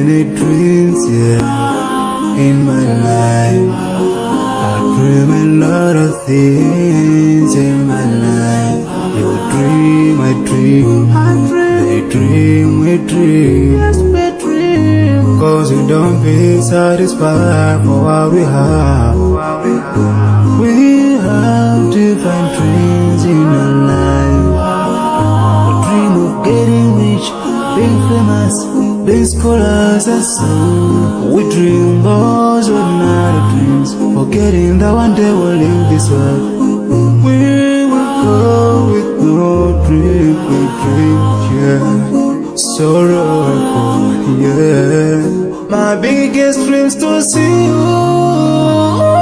many dreams, yeah, in my life. I dream a lot of things in my life. You dream, I dream, they dream, we dream. Cause we don't be satisfied for what we have. We have different dreams in our life. We dream of getting rich, being famous, being scholars and so. We dream those were not our dreams, forgetting that one day we'll leave this world. We will go with no dream, we dream, yeah. Sorrowful, yeah. My biggest dreams to see you